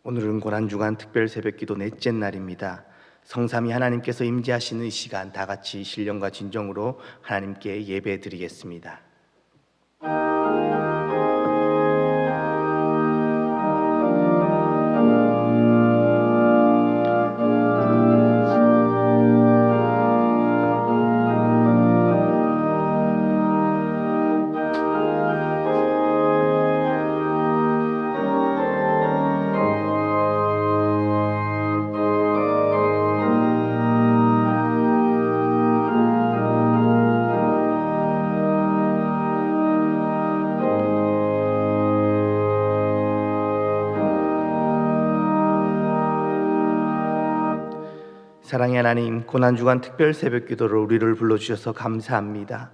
오늘은 고난주간 특별 새벽기도 넷째 날입니다. 성삼위 하나님께서 임재하시는 이 시간 다 같이 신령과 진정으로 하나님께 예배드리겠습니다. 사랑의 하나님, 고난주간 특별 새벽기도로 우리를 불러주셔서 감사합니다.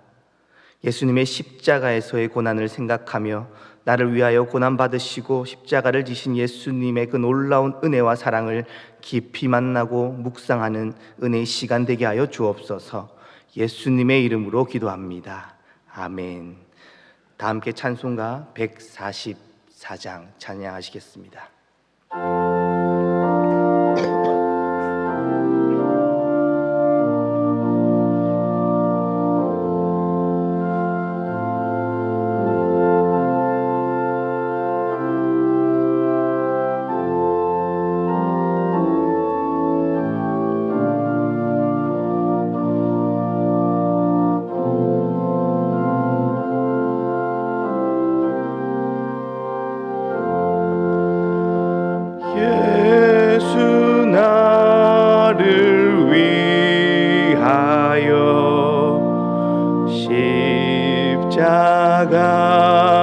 예수님의 십자가에서의 고난을 생각하며 나를 위하여 고난받으시고 십자가를 지신 예수님의 그 놀라운 은혜와 사랑을 깊이 만나고 묵상하는 은혜의 시간 되게 하여 주옵소서. 예수님의 이름으로 기도합니다. 아멘. 다 함께 찬송가 144장 찬양하시겠습니다.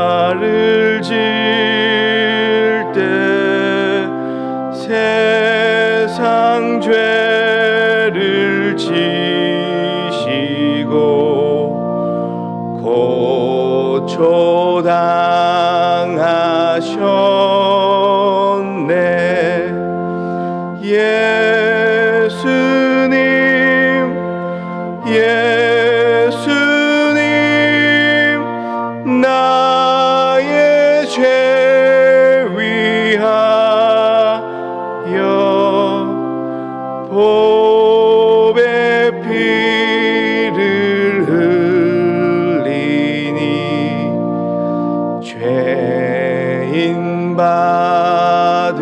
십자가를 질 때 세상 죄를 지시고 고초당하셨네. 예수님 나의 죄 위하여 보배 피를 흘리니 죄인 받으소서.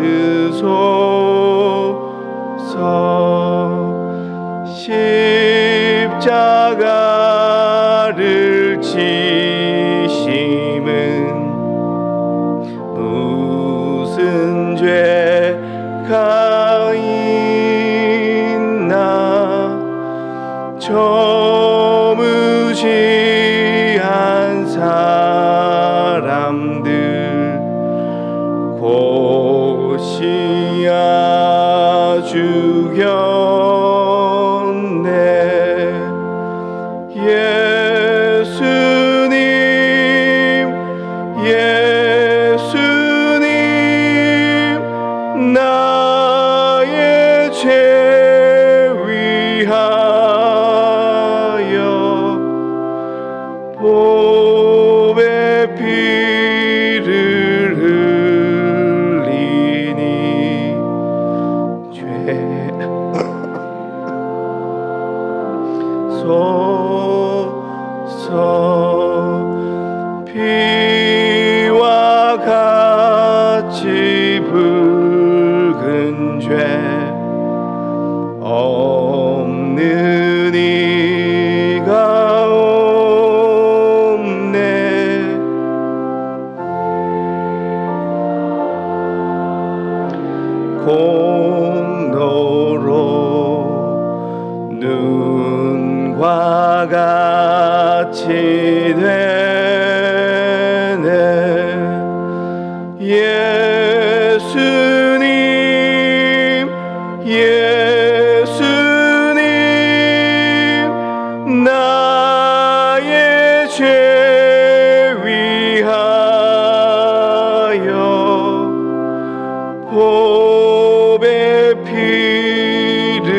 십자가를 지심은 무슨 죄가 있나. 저 무지한 사람들 고시야 죽였네. 예수님 나의 죄 위하여 보배 피를 흘리니 죄소서. 피와 같이 붉은 죄 없는 이가 없네. 공로로 눈과 같이 되네. 예수님 나의 죄 위하여 보배 피를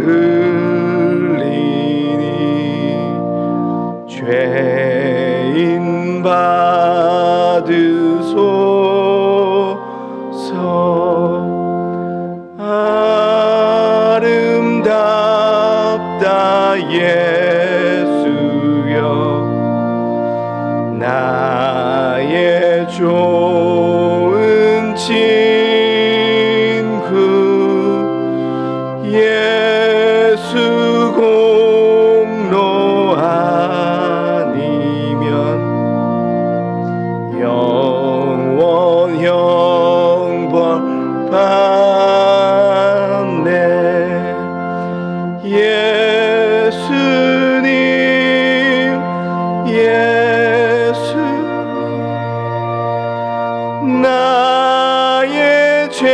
흘리니 죄인 받으소서. 죄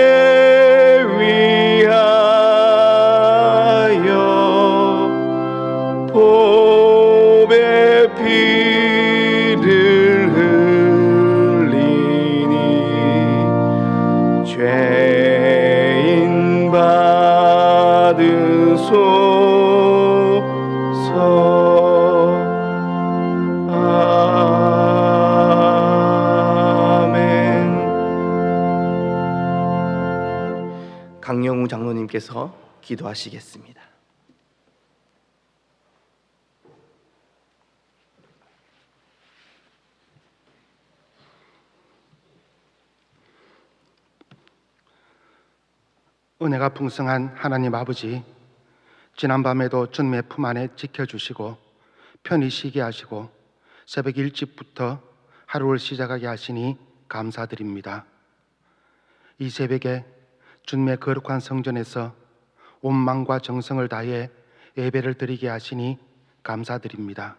위하여 보배 피를 흘리니 죄인 받으소서. 아멘. 강영우 장로님께서 기도하시겠습니다. 은혜가 풍성한 하나님 아버지, 지난밤에도 주님의 품 안에 지켜주시고 편히 쉬게 하시고 새벽 일찍부터 하루를 시작하게 하시니 감사드립니다. 이 새벽에 주님의 거룩한 성전에서 온 마음과 정성을 다해 예배를 드리게 하시니 감사드립니다.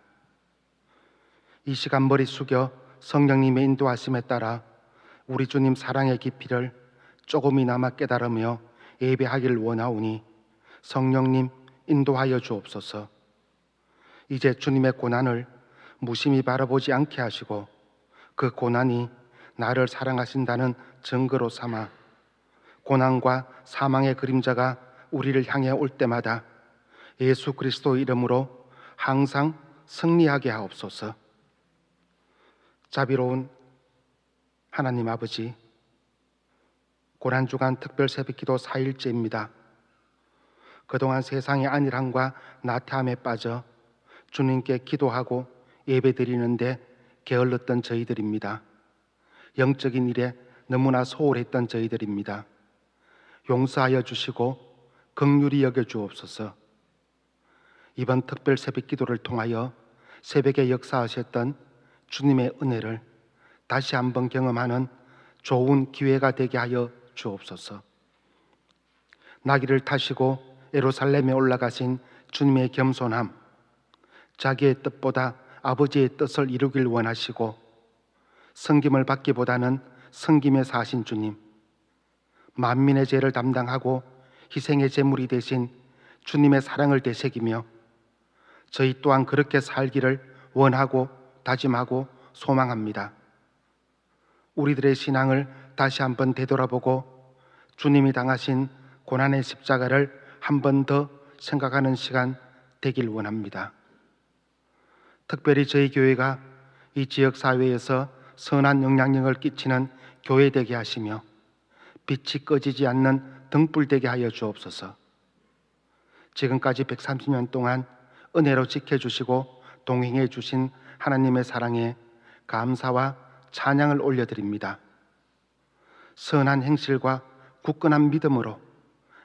이 시간 머리 숙여 성령님의 인도하심에 따라 우리 주님 사랑의 깊이를 조금이나마 깨달으며 예배하기를 원하오니 성령님 인도하여 주옵소서. 이제 주님의 고난을 무심히 바라보지 않게 하시고 그 고난이 나를 사랑하신다는 증거로 삼아 고난과 사망의 그림자가 우리를 향해 올 때마다 예수 그리스도 이름으로 항상 승리하게 하옵소서. 자비로운 하나님 아버지, 고난주간 특별 새벽기도 4일째입니다. 그동안 세상의 안일함과 나태함에 빠져 주님께 기도하고 예배드리는데 게을렀던 저희들입니다. 영적인 일에 너무나 소홀했던 저희들입니다. 용서하여 주시고 긍휼히 여겨 주옵소서. 이번 특별 새벽기도를 통하여 새벽에 역사하셨던 주님의 은혜를 다시 한번 경험하는 좋은 기회가 되게 하여 주옵소서. 나귀를 타시고 예루살렘에 올라가신 주님의 겸손함, 자기의 뜻보다 아버지의 뜻을 이루길 원하시고 섬김을 받기보다는 섬김에 사신 주님, 만민의 죄를 담당하고 희생의 제물이 되신 주님의 사랑을 되새기며 저희 또한 그렇게 살기를 원하고 다짐하고 소망합니다. 우리들의 신앙을 다시 한번 되돌아보고 주님이 당하신 고난의 십자가를 한 번 더 생각하는 시간 되길 원합니다. 특별히 저희 교회가 이 지역 사회에서 선한 영향력을 끼치는 교회 되게 하시며 빛이 꺼지지 않는 등불 되게 하여 주옵소서. 지금까지 130년 동안 은혜로 지켜주시고 동행해 주신 하나님의 사랑에 감사와 찬양을 올려드립니다. 선한 행실과 굳건한 믿음으로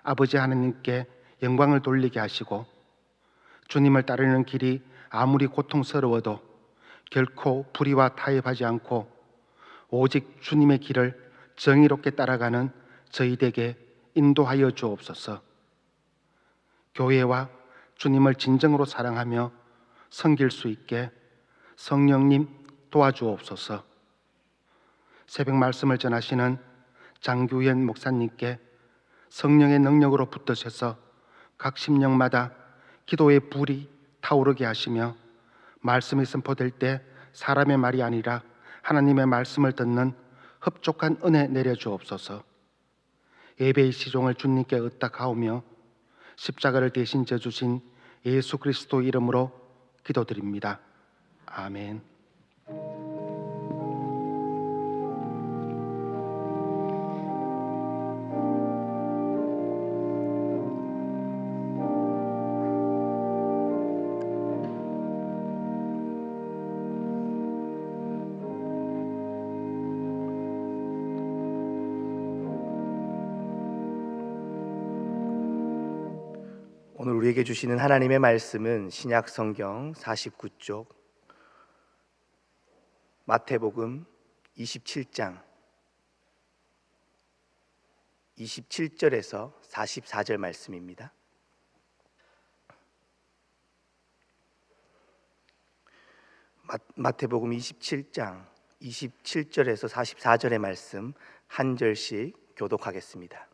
아버지 하나님께 영광을 돌리게 하시고 주님을 따르는 길이 아무리 고통스러워도 결코 불의와 타협하지 않고 오직 주님의 길을 정의롭게 따라가는 저희에게 인도하여 주옵소서. 교회와 주님을 진정으로 사랑하며 섬길 수 있게 성령님 도와주옵소서. 새벽 말씀을 전하시는 장규현 목사님께 성령의 능력으로 붙드셔서 각 심령마다 기도의 불이 타오르게 하시며 말씀이 선포될 때 사람의 말이 아니라 하나님의 말씀을 듣는 흡족한 은혜 내려주옵소서. 예배의 시종을 주님께 의탁하오며 십자가를 대신 져주신 예수 그리스도 이름으로 기도드립니다. 아멘. 오늘 우리에게 주시는 하나님의 말씀은 신약 성경 49쪽 마태복음 27장 27절에서 44절 말씀입니다. 마태복음 27장 27절에서 44절의 말씀 한 절씩 교독하겠습니다.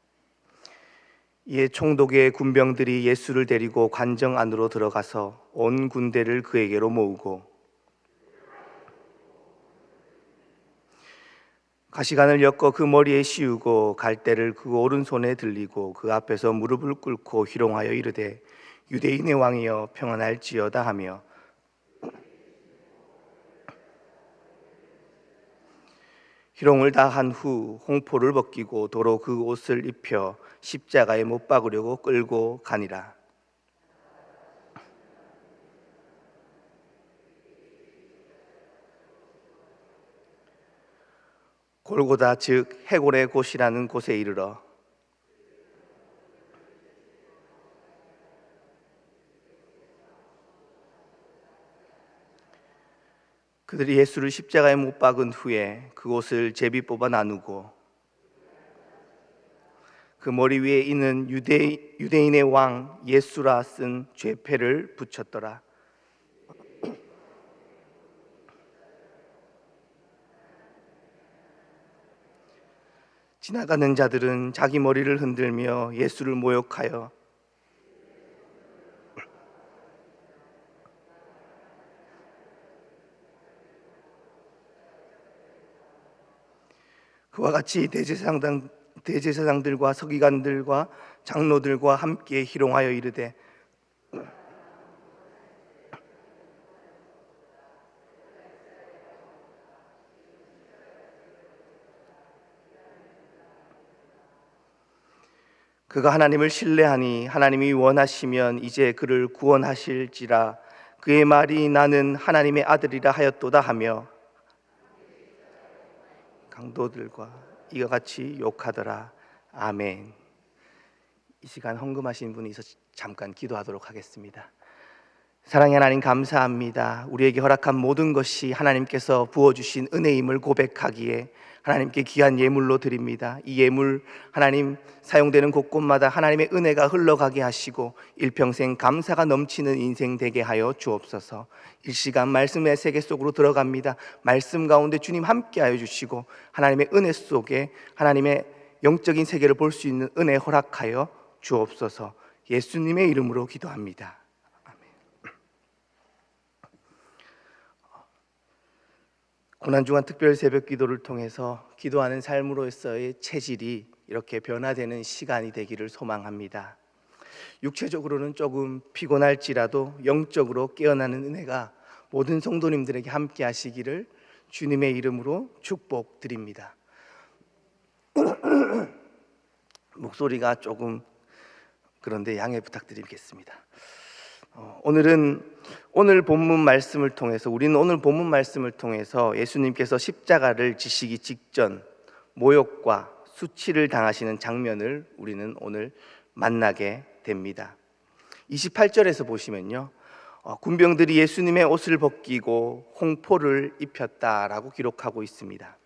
이에 총독의 군병들이 예수를 데리고 관정 안으로 들어가서 온 군대를 그에게로 모으고 가시관을 엮어 그 머리에 씌우고 갈대를 그 오른손에 들리고 그 앞에서 무릎을 꿇고 희롱하여 이르되 유대인의 왕이여 평안할지어다 하며 희롱을 다 한 후 홍포를 벗기고 도로 그 옷을 입혀 십자가에 못 박으려고 끌고 가니라. 골고다 즉 해골의 곳이라는 곳에 이르러 그들이 예수를 십자가에 못 박은 후에 그곳을 제비 뽑아 나누고 그 머리 위에 있는 유대인의 왕 예수라 쓴 죄패를 붙였더라. 지나가는 자들은 자기 머리를 흔들며 예수를 모욕하여 그와 같이 대제사장들과 서기관들과 장로들과 함께 희롱하여 이르되 그가 하나님을 신뢰하니 하나님이 원하시면 이제 그를 구원하실지라 그의 말이 나는 하나님의 아들이라 하였도다 하며 강도들과 이와 같이 욕하더라. 아멘. 이 시간 헌금하신 분이 있어서 잠깐 기도하도록 하겠습니다. 사랑의 하나님 감사합니다. 우리에게 허락한 모든 것이 하나님께서 부어주신 은혜임을 고백하기에 하나님께 귀한 예물로 드립니다. 이 예물 하나님 사용되는 곳곳마다 하나님의 은혜가 흘러가게 하시고 일평생 감사가 넘치는 인생 되게 하여 주옵소서. 이 시간 말씀의 세계 속으로 들어갑니다. 말씀 가운데 주님 함께 하여 주시고 하나님의 은혜 속에 하나님의 영적인 세계를 볼 수 있는 은혜 허락하여 주옵소서. 예수님의 이름으로 기도합니다. 고난주간 특별 새벽 기도를 통해서 기도하는 삶으로서의 체질이 이렇게 변화되는 시간이 되기를 소망합니다. 육체적으로는 조금 피곤할지라도 영적으로 깨어나는 은혜가 모든 성도님들에게 함께 하시기를 주님의 이름으로 축복드립니다. 목소리가 조금 그런데 양해 부탁드리겠습니다. 오늘 본문 말씀을 통해서 우리는 오늘 본문 말씀을 통해서 예수님께서 십자가를 지시기 직전 모욕과 수치를 당하시는 장면을 우리는 오늘 만나게 됩니다. 28절에서 보시면요, 군병들이 예수님의 옷을 벗기고 홍포를 입혔다라고 기록하고 있습니다.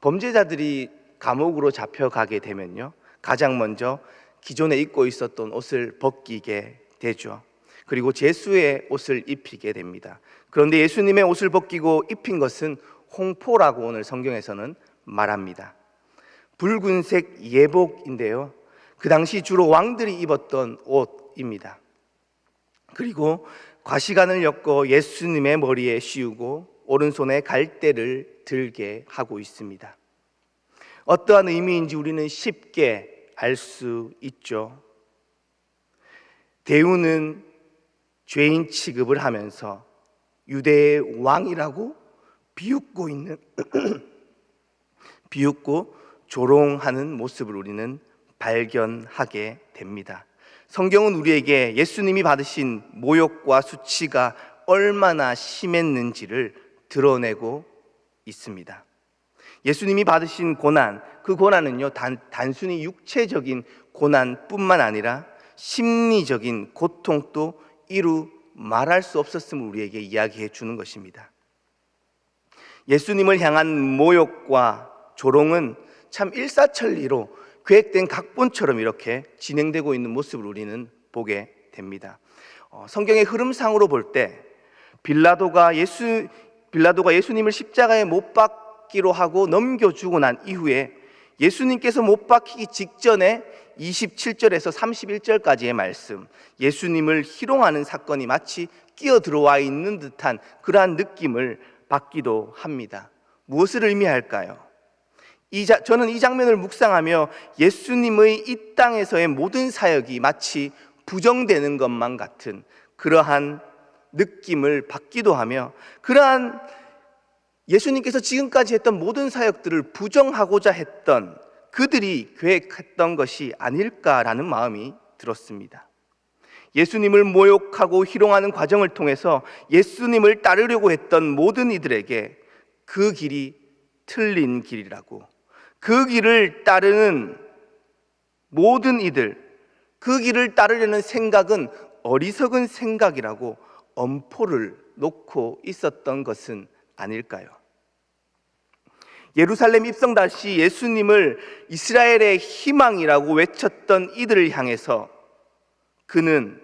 범죄자들이 감옥으로 잡혀가게 되면요, 가장 먼저 기존에 입고 있었던 옷을 벗기게 되죠. 그리고 제수의 옷을 입히게 됩니다. 그런데 예수님의 옷을 벗기고 입힌 것은 홍포라고 오늘 성경에서는 말합니다. 붉은색 예복인데요, 그 당시 주로 왕들이 입었던 옷입니다. 그리고 과시관을 엮어 예수님의 머리에 씌우고 오른손에 갈대를 들게 하고 있습니다. 어떠한 의미인지 우리는 쉽게 알 수 있죠. 대우는 죄인 취급을 하면서 유대의 왕이라고 비웃고 조롱하는 모습을 우리는 발견하게 됩니다. 성경은 우리에게 예수님이 받으신 모욕과 수치가 얼마나 심했는지를 드러내고 있습니다. 예수님이 받으신 고난, 그 고난은요, 단순히 육체적인 고난뿐만 아니라 심리적인 고통도 이루 말할 수 없었음을 우리에게 이야기해 주는 것입니다. 예수님을 향한 모욕과 조롱은 참 일사천리로 계획된 각본처럼 이렇게 진행되고 있는 모습을 우리는 보게 됩니다. 성경의 흐름상으로 볼 때 빌라도가 예수님을 십자가에 못 박기로 하고 넘겨주고 난 이후에 예수님께서 못 박히기 직전에 27절에서 31절까지의 말씀, 예수님을 희롱하는 사건이 마치 끼어 들어와 있는 듯한 그러한 느낌을 받기도 합니다. 무엇을 의미할까요? 저는 이 장면을 묵상하며 예수님의 이 땅에서의 모든 사역이 마치 부정되는 것만 같은 그러한 느낌을 받기도 하며, 그러한 예수님께서 지금까지 했던 모든 사역들을 부정하고자 했던 그들이 계획했던 것이 아닐까라는 마음이 들었습니다. 예수님을 모욕하고 희롱하는 과정을 통해서 예수님을 따르려고 했던 모든 이들에게 그 길이 틀린 길이라고, 그 길을 따르는 모든 이들, 그 길을 따르려는 생각은 어리석은 생각이라고 엄포를 놓고 있었던 것은 아닐까요? 예루살렘 입성 당시 예수님을 이스라엘의 희망이라고 외쳤던 이들을 향해서 그는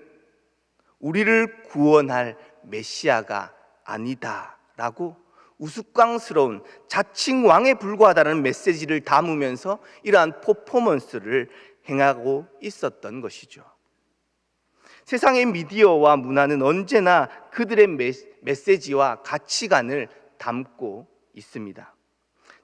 우리를 구원할 메시아가 아니다라고 우스꽝스러운 자칭 왕에 불과하다는 메시지를 담으면서 이러한 퍼포먼스를 행하고 있었던 것이죠. 세상의 미디어와 문화는 언제나 그들의 메시지와 가치관을 담고 있습니다.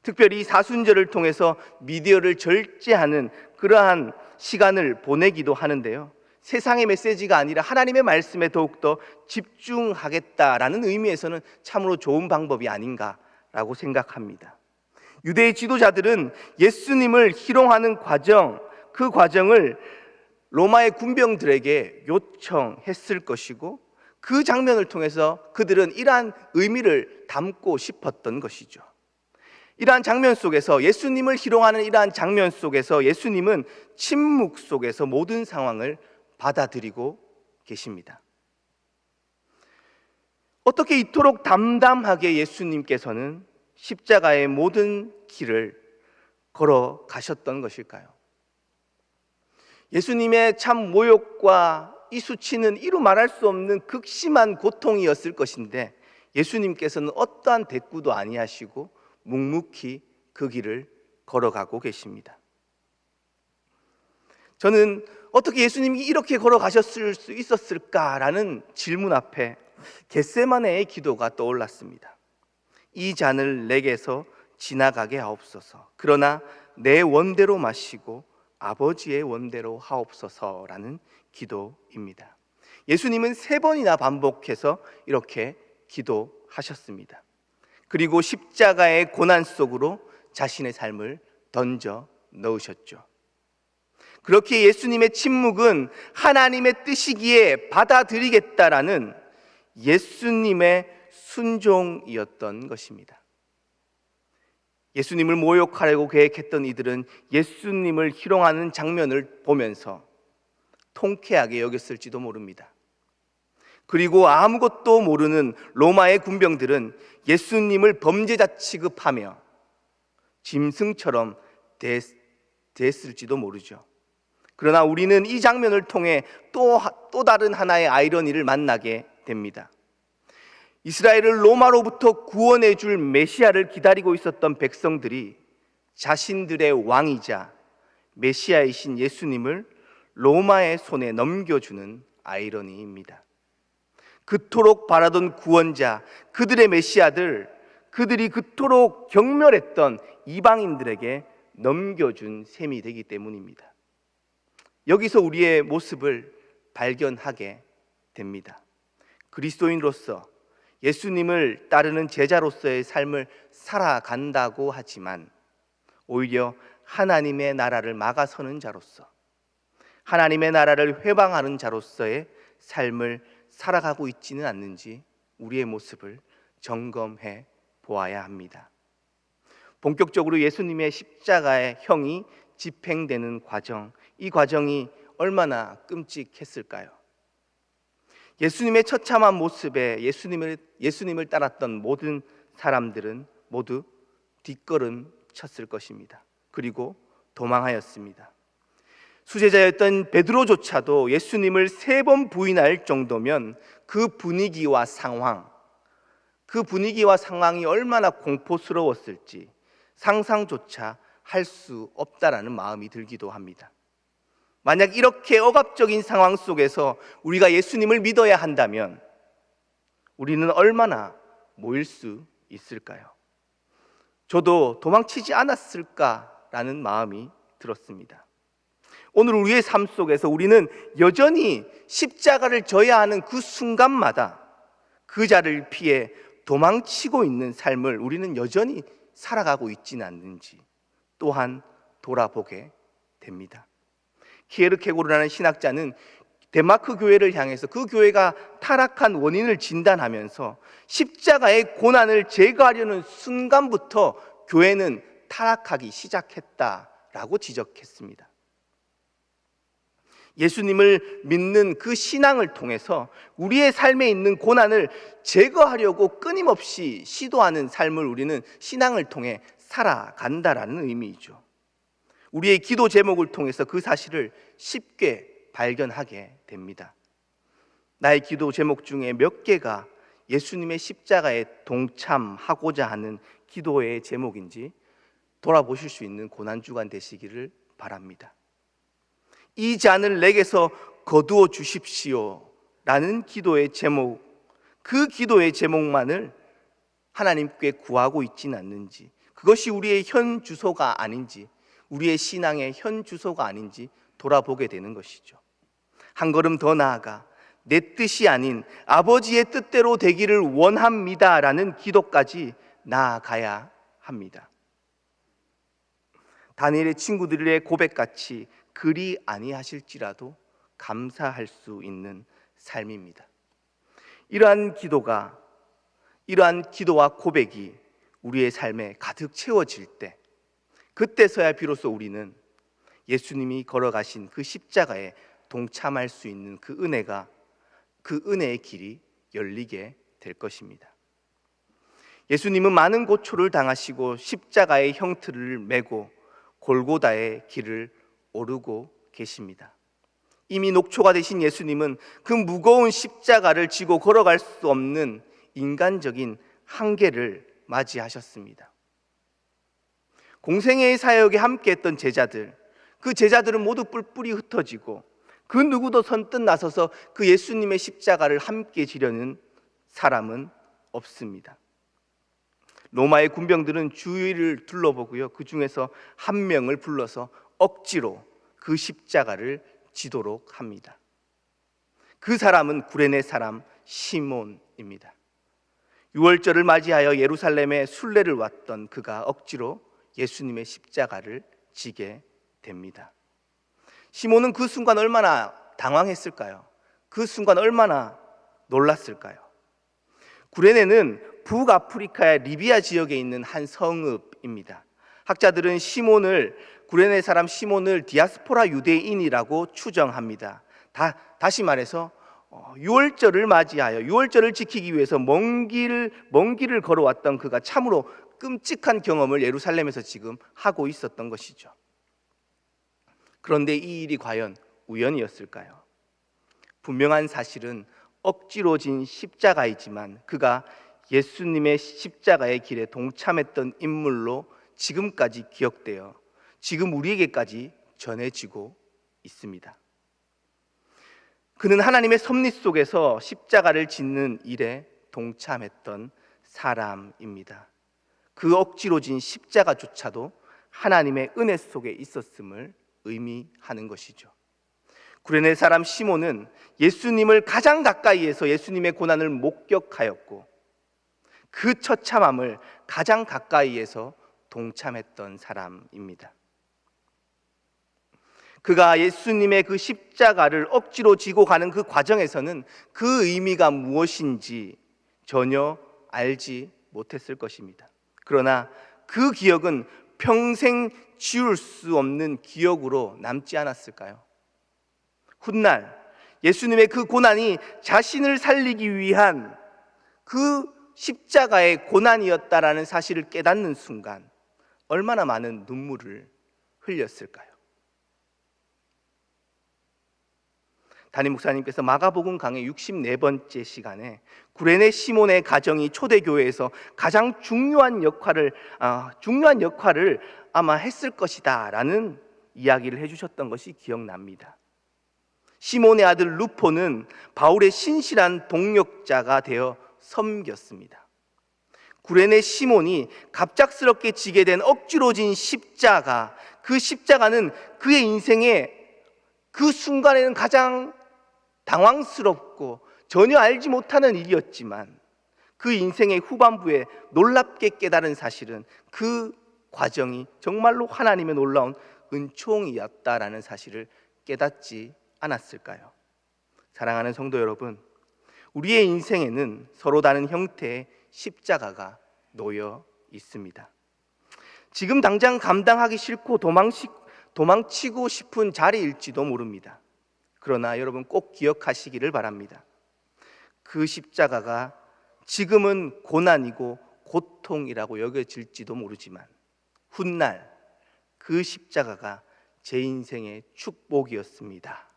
특별히 사순절을 통해서 미디어를 절제하는 그러한 시간을 보내기도 하는데요, 세상의 메시지가 아니라 하나님의 말씀에 더욱더 집중하겠다라는 의미에서는 참으로 좋은 방법이 아닌가라고 생각합니다. 유대의 지도자들은 예수님을 희롱하는 과정, 그 과정을 로마의 군병들에게 요청했을 것이고, 그 장면을 통해서 그들은 이러한 의미를 담고 싶었던 것이죠. 이러한 장면 속에서, 예수님을 희롱하는 이러한 장면 속에서 예수님은 침묵 속에서 모든 상황을 받아들이고 계십니다. 어떻게 이토록 담담하게 예수님께서는 십자가의 모든 길을 걸어가셨던 것일까요? 예수님의 참 모욕과 이 수치는 이루 말할 수 없는 극심한 고통이었을 것인데, 예수님께서는 어떠한 대꾸도 아니하시고 묵묵히 그 길을 걸어가고 계십니다. 저는 어떻게 예수님이 이렇게 걸어가셨을 수 있었을까라는 질문 앞에 겟세마네의 기도가 떠올랐습니다. 이 잔을 내게서 지나가게 하옵소서, 그러나 내 원대로 마시고 아버지의 원대로 하옵소서라는 기도입니다. 예수님은 3번이나 반복해서 이렇게 기도하셨습니다. 그리고 십자가의 고난 속으로 자신의 삶을 던져 넣으셨죠. 그렇게 예수님의 침묵은 하나님의 뜻이기에 받아들이겠다라는 예수님의 순종이었던 것입니다. 예수님을 모욕하려고 계획했던 이들은 예수님을 희롱하는 장면을 보면서 통쾌하게 여겼을지도 모릅니다. 그리고 아무것도 모르는 로마의 군병들은 예수님을 범죄자 취급하며 짐승처럼 대했을지도 모르죠. 그러나 우리는 이 장면을 통해 또 다른 하나의 아이러니를 만나게 됩니다. 이스라엘을 로마로부터 구원해 줄 메시아를 기다리고 있었던 백성들이 자신들의 왕이자 메시아이신 예수님을 로마의 손에 넘겨주는 아이러니입니다. 그토록 바라던 구원자, 그들의 메시아들, 그들이 그토록 경멸했던 이방인들에게 넘겨준 셈이 되기 때문입니다. 여기서 우리의 모습을 발견하게 됩니다. 그리스도인으로서 예수님을 따르는 제자로서의 삶을 살아간다고 하지만 오히려 하나님의 나라를 막아서는 자로서, 하나님의 나라를 회방하는 자로서의 삶을 살아가고 있지는 않는지 우리의 모습을 점검해 보아야 합니다. 본격적으로 예수님의 십자가의 형이 집행되는 과정, 이 과정이 얼마나 끔찍했을까요? 예수님의 처참한 모습에 예수님을 따랐던 모든 사람들은 모두 뒷걸음 쳤을 것입니다. 그리고 도망하였습니다. 수제자였던 베드로조차도 예수님을 3번 부인할 정도면 그 분위기와 상황이 얼마나 공포스러웠을지 상상조차 할 수 없다라는 마음이 들기도 합니다. 만약 이렇게 억압적인 상황 속에서 우리가 예수님을 믿어야 한다면 우리는 얼마나 모일 수 있을까요? 저도 도망치지 않았을까라는 마음이 들었습니다. 오늘 우리의 삶 속에서 우리는 여전히 십자가를 져야 하는 그 순간마다 그 자를 피해 도망치고 있는 삶을 우리는 여전히 살아가고 있지는 않는지 또한 돌아보게 됩니다. 키에르케고르라는 신학자는 덴마크 교회를 향해서 그 교회가 타락한 원인을 진단하면서 십자가의 고난을 제거하려는 순간부터 교회는 타락하기 시작했다라고 지적했습니다. 예수님을 믿는 그 신앙을 통해서 우리의 삶에 있는 고난을 제거하려고 끊임없이 시도하는 삶을 우리는 신앙을 통해 살아간다라는 의미이죠. 우리의 기도 제목을 통해서 그 사실을 쉽게 발견하게 됩니다. 나의 기도 제목 중에 몇 개가 예수님의 십자가에 동참하고자 하는 기도의 제목인지 돌아보실 수 있는 고난주간 되시기를 바랍니다. 이 잔을 내게서 거두어 주십시오 라는 기도의 제목, 그 기도의 제목만을 하나님께 구하고 있지는 않는지, 그것이 우리의 현 주소가 아닌지, 우리의 신앙의 현 주소가 아닌지 돌아보게 되는 것이죠. 한 걸음 더 나아가 내 뜻이 아닌 아버지의 뜻대로 되기를 원합니다 라는 기도까지 나아가야 합니다. 다니엘의 친구들의 고백같이 그리 아니하실지라도 감사할 수 있는 삶입니다. 이러한 기도와 고백이 우리의 삶에 가득 채워질 때, 그때서야 비로소 우리는 예수님이 걸어가신 그 십자가에 동참할 수 있는 그 은혜의 길이 열리게 될 것입니다. 예수님은 많은 고초를 당하시고 십자가의 형틀을 메고 골고다의 길을 오르고 계십니다. 이미 녹초가 되신 예수님은 그 무거운 십자가를 지고 걸어갈 수 없는 인간적인 한계를 맞이하셨습니다. 공생애의 사역에 함께했던 제자들, 그 제자들은 모두 뿔뿔이 흩어지고 그 누구도 선뜻 나서서 그 예수님의 십자가를 함께 지려는 사람은 없습니다. 로마의 군병들은 주위를 둘러보고요, 그 중에서 한 명을 불러서 억지로 그 십자가를 지도록 합니다. 그 사람은 구레네 사람 시몬입니다. 유월절을 맞이하여 예루살렘에 순례를 왔던 그가 억지로 예수님의 십자가를 지게 됩니다. 시몬은 그 순간 얼마나 당황했을까요? 그 순간 얼마나 놀랐을까요? 구레네는 북아프리카의 리비아 지역에 있는 한 성읍입니다. 학자들은 구레네 사람 시몬을 디아스포라 유대인이라고 추정합니다. 다시 말해서 유월절을 맞이하여 유월절을 지키기 위해서 먼 길을 걸어왔던 그가 참으로 끔찍한 경험을 예루살렘에서 지금 하고 있었던 것이죠. 그런데 이 일이 과연 우연이었을까요? 분명한 사실은 억지로 진 십자가이지만 그가 예수님의 십자가의 길에 동참했던 인물로 지금까지 기억되어 지금 우리에게까지 전해지고 있습니다. 그는 하나님의 섭리 속에서 십자가를 짓는 일에 동참했던 사람입니다. 그 억지로 진 십자가조차도 하나님의 은혜 속에 있었음을 의미하는 것이죠. 구레네 사람 시몬은 예수님을 가장 가까이에서 예수님의 고난을 목격하였고 그 처참함을 가장 가까이에서 동참했던 사람입니다. 그가 예수님의 그 십자가를 억지로 지고 가는 그 과정에서는 그 의미가 무엇인지 전혀 알지 못했을 것입니다. 그러나 그 기억은 평생 지울 수 없는 기억으로 남지 않았을까요? 훗날 예수님의 그 고난이 자신을 살리기 위한 그 십자가의 고난이었다라는 사실을 깨닫는 순간 얼마나 많은 눈물을 흘렸을까요? 담임 목사님께서 마가복음 강의 64번째 시간에 구레네 시몬의 가정이 초대교회에서 가장 중요한 역할을 아마 했을 것이다 라는 이야기를 해주셨던 것이 기억납니다. 시몬의 아들 루포는 바울의 신실한 동력자가 되어 섬겼습니다. 구레네 시몬이 갑작스럽게 지게 된 억지로 진 십자가, 그 십자가는 그의 인생에 그 순간에는 가장 당황스럽고 전혀 알지 못하는 일이었지만 그 인생의 후반부에 놀랍게 깨달은 사실은 그 과정이 정말로 하나님의 놀라운 은총이었다라는 사실을 깨닫지 않았을까요? 사랑하는 성도 여러분, 우리의 인생에는 서로 다른 형태의 십자가가 놓여 있습니다. 지금 당장 감당하기 싫고 도망치고 싶은 자리일지도 모릅니다. 그러나 여러분 꼭 기억하시기를 바랍니다. 그 십자가가 지금은 고난이고 고통이라고 여겨질지도 모르지만 훗날 그 십자가가 제 인생의 축복이었습니다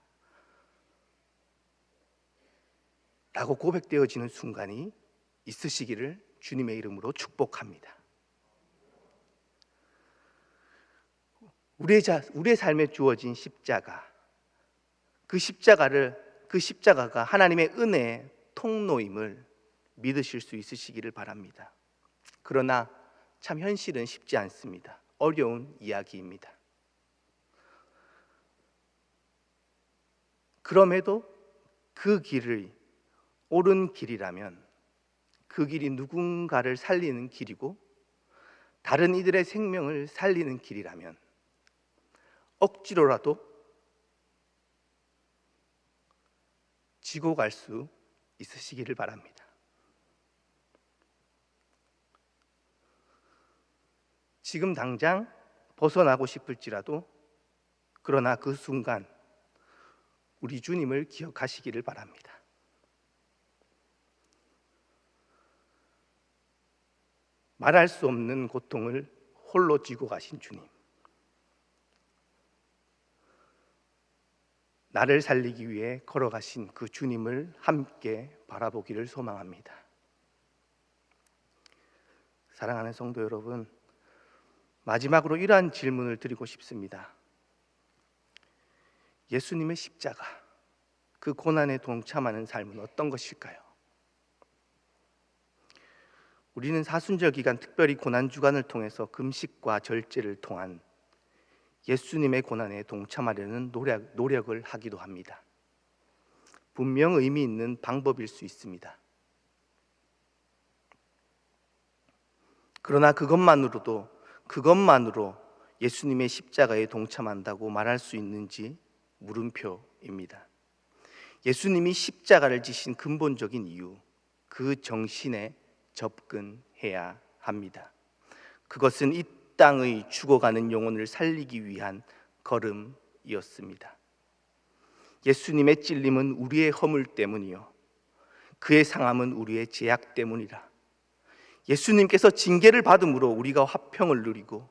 라고 고백되어지는 순간이 있으시기를 주님의 이름으로 축복합니다. 우리의 삶에 주어진 십자가, 그 십자가가 하나님의 은혜의 통로임을 믿으실 수 있으시기를 바랍니다. 그러나 참 현실은 쉽지 않습니다. 어려운 이야기입니다. 그럼에도 그 길이 옳은 길이라면, 그 길이 누군가를 살리는 길이고 다른 이들의 생명을 살리는 길이라면 억지로라도 지고 갈 수 있으시기를 바랍니다. 지금 당장 벗어나고 싶을지라도, 그러나 그 순간 우리 주님을 기억하시기를 바랍니다. 말할 수 없는 고통을 홀로 지고 가신 주님, 나를 살리기 위해 걸어가신 그 주님을 함께 바라보기를 소망합니다. 사랑하는 성도 여러분, 마지막으로 이러한 질문을 드리고 싶습니다. 예수님의 십자가, 그 고난에 동참하는 삶은 어떤 것일까요? 우리는 사순절 기간, 특별히 고난주간을 통해서 금식과 절제를 통한 예수님의 고난에 동참하려는 노력을 하기도 합니다. 분명 의미 있는 방법일 수 있습니다. 그러나 그것만으로 예수님의 십자가에 동참한다고 말할 수 있는지 물음표입니다. 예수님이 십자가를 지신 근본적인 이유, 그 정신에 접근해야 합니다. 그것은 이 땅의 죽어가는 영혼을 살리기 위한 걸음이었습니다. 예수님의 찔림은 우리의 허물 때문이요, 그의 상함은 우리의 죄악 때문이라. 예수님께서 징계를 받음으로 우리가 화평을 누리고,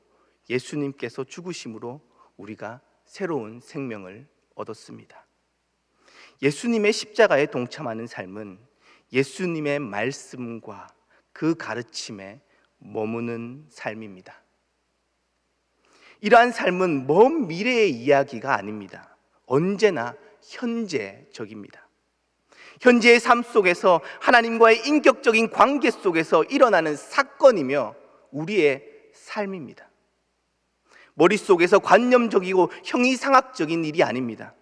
예수님께서 죽으심으로 우리가 새로운 생명을 얻었습니다. 예수님의 십자가에 동참하는 삶은 예수님의 말씀과 그 가르침에 머무는 삶입니다. 이러한 삶은 먼 미래의 이야기가 아닙니다. 언제나 현재적입니다. 현재의 삶 속에서 하나님과의 인격적인 관계 속에서 일어나는 사건이며 우리의 삶입니다. 머릿속에서 관념적이고 형이상학적인 일이 아닙니다.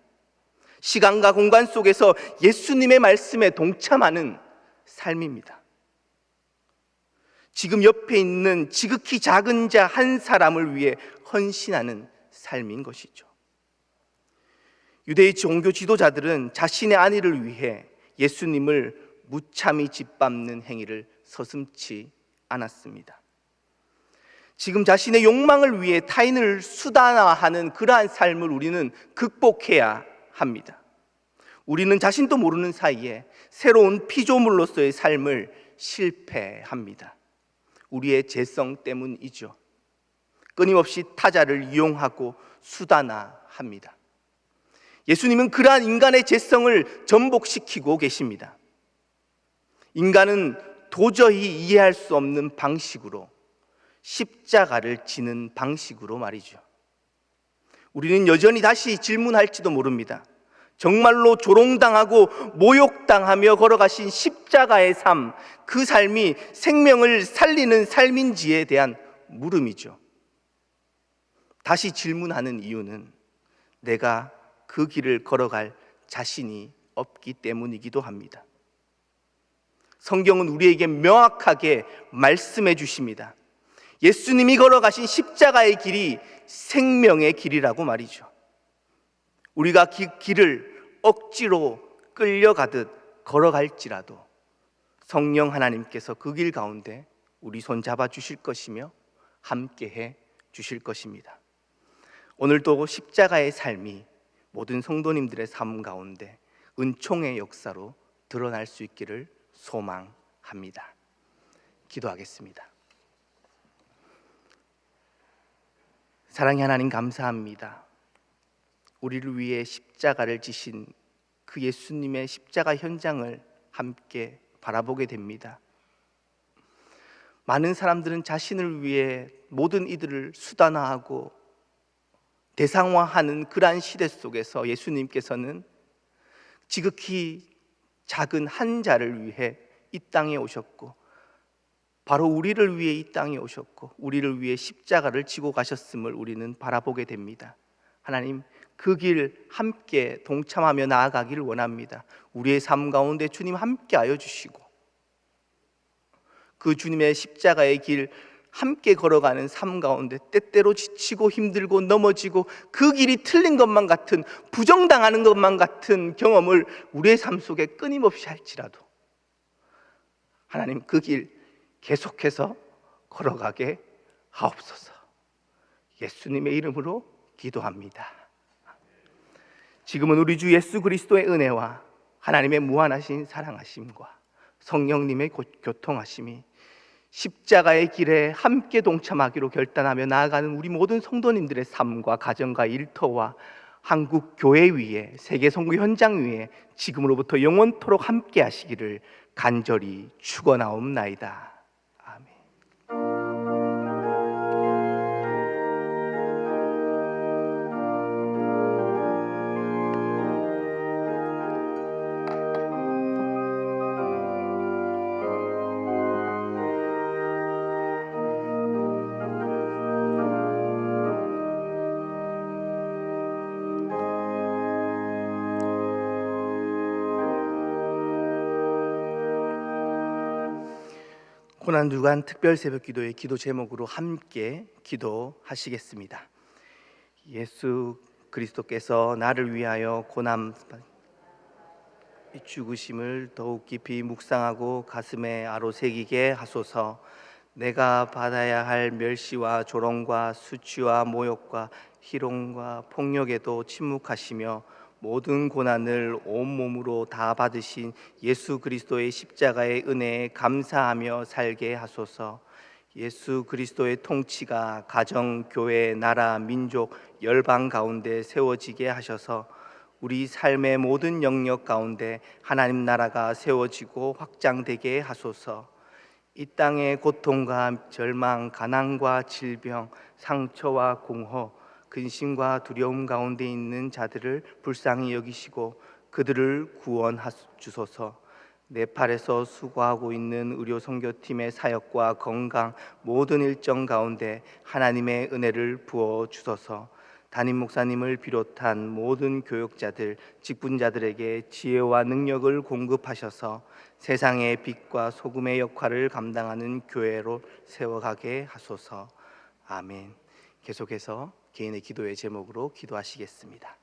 시간과 공간 속에서 예수님의 말씀에 동참하는 삶입니다. 지금 옆에 있는 지극히 작은 자 한 사람을 위해 헌신하는 삶인 것이죠. 유대의 종교 지도자들은 자신의 안위를 위해 예수님을 무참히 짓밟는 행위를 서슴지 않았습니다. 지금 자신의 욕망을 위해 타인을 수단화하는 그러한 삶을 우리는 극복해야 합니다. 우리는 자신도 모르는 사이에 새로운 피조물로서의 삶을 실패합니다. 우리의 죄성 때문이죠. 끊임없이 타자를 이용하고 수단화합니다. 예수님은 그러한 인간의 죄성을 전복시키고 계십니다. 인간은 도저히 이해할 수 없는 방식으로, 십자가를 지는 방식으로 말이죠. 우리는 여전히 다시 질문할지도 모릅니다. 정말로 조롱당하고 모욕당하며 걸어가신 십자가의 삶, 그 삶이 생명을 살리는 삶인지에 대한 물음이죠. 다시 질문하는 이유는 내가 그 길을 걸어갈 자신이 없기 때문이기도 합니다. 성경은 우리에게 명확하게 말씀해 주십니다. 예수님이 걸어가신 십자가의 길이 생명의 길이라고 말이죠. 우리가 길을 억지로 끌려가듯 걸어갈지라도 성령 하나님께서 그 길 가운데 우리 손 잡아 주실 것이며 함께해 주실 것입니다. 오늘도 십자가의 삶이 모든 성도님들의 삶 가운데 은총의 역사로 드러날 수 있기를 소망합니다. 기도하겠습니다. 사랑의 하나님, 감사합니다. 우리를 위해 십자가를 지신 그 예수님의 십자가 현장을 함께 바라보게 됩니다. 많은 사람들은 자신을 위해 모든 이들을 수단화하고 대상화하는 그러한 시대 속에서 예수님께서는 지극히 작은 한 자를 위해 이 땅에 오셨고, 바로 우리를 위해 이 땅에 오셨고 우리를 위해 십자가를 지고 가셨음을 우리는 바라보게 됩니다. 하나님, 그 길 함께 동참하며 나아가기를 원합니다. 우리의 삶 가운데 주님 함께하여 주시고 그 주님의 십자가의 길 함께 걸어가는 삶 가운데 때때로 지치고 힘들고 넘어지고 그 길이 틀린 것만 같은, 부정당하는 것만 같은 경험을 우리의 삶 속에 끊임없이 할지라도 하나님, 그 길 계속해서 걸어가게 하옵소서. 예수님의 이름으로 기도합니다. 지금은 우리 주 예수 그리스도의 은혜와 하나님의 무한하신 사랑하심과 성령님의 교통하심이 십자가의 길에 함께 동참하기로 결단하며 나아가는 우리 모든 성도님들의 삶과 가정과 일터와 한국 교회 위에, 세계 선교 현장 위에 지금으로부터 영원토록 함께 하시기를 간절히 축원하옵나이다. 아멘. 고난주간 특별 새벽 기도의 기도 제목으로 함께 기도하시겠습니다. 예수 그리스도께서 나를 위하여 고난 죽으심을 더욱 깊이 묵상하고 가슴에 아로새기게 하소서. 내가 받아야 할 멸시와 조롱과 수치와 모욕과 희롱과 폭력에도 침묵하시며 모든 고난을 온몸으로 다 받으신 예수 그리스도의 십자가의 은혜에 감사하며 살게 하소서. 예수 그리스도의 통치가 가정, 교회, 나라, 민족, 열방 가운데 세워지게 하셔서 우리 삶의 모든 영역 가운데 하나님 나라가 세워지고 확장되게 하소서. 이 땅의 고통과 절망, 가난과 질병, 상처와 공허, 근심과 두려움 가운데 있는 자들을 불쌍히 여기시고 그들을 구원하주소서. 네팔에서 수고하고 있는 의료 선교팀의 사역과 건강 모든 일정 가운데 하나님의 은혜를 부어 주소서. 담임 목사님을 비롯한 모든 교역자들, 직분자들에게 지혜와 능력을 공급하셔서 세상의 빛과 소금의 역할을 감당하는 교회로 세워가게 하소서. 아멘. 계속해서 개인의 기도의 제목으로 기도하시겠습니다.